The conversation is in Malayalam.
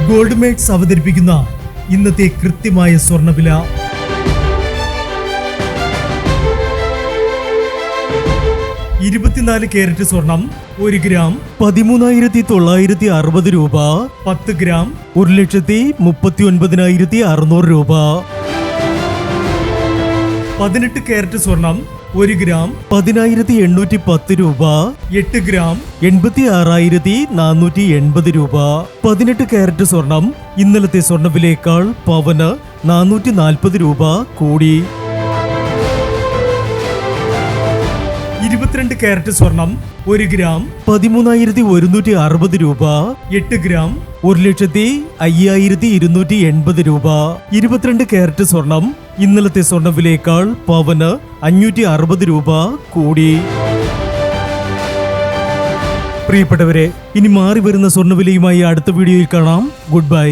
ഗോൾഡ് മേക്സ് അവതരിപ്പിക്കുന്ന ഇന്നത്തെ കൃത്യമായ സ്വർണ്ണവില. 24 കാരറ്റ് സ്വർണം 1 ഗ്രാം 13,960 രൂപ. 10 ഗ്രാം 1,39,600 രൂപ. 18 കാരറ്റ് സ്വർണം 1 ഗ്രാം 10,810 രൂപ. 8 ഗ്രാം 86,480 രൂപ. 18 കാരറ്റ് സ്വർണം ഇന്നലത്തെ സ്വർണ്ണവിലയേക്കാൾ പവന് 440 രൂപ കൂടി. 22 കാരറ്റ് സ്വർണം 1 ഗ്രാം 13,160 രൂപ. 8 ഗ്രാം 1,05,280 രൂപ. 22 കാരറ്റ് സ്വർണം ഇന്നലത്തെ സ്വർണ്ണവിലയേക്കാൾ പവന് 560 രൂപ കൂടി. പ്രിയപ്പെട്ടവരെ, ഇനി മാറി വരുന്ന സ്വർണ്ണവിലയുമായി അടുത്ത വീഡിയോയിൽ കാണാം. Good bye.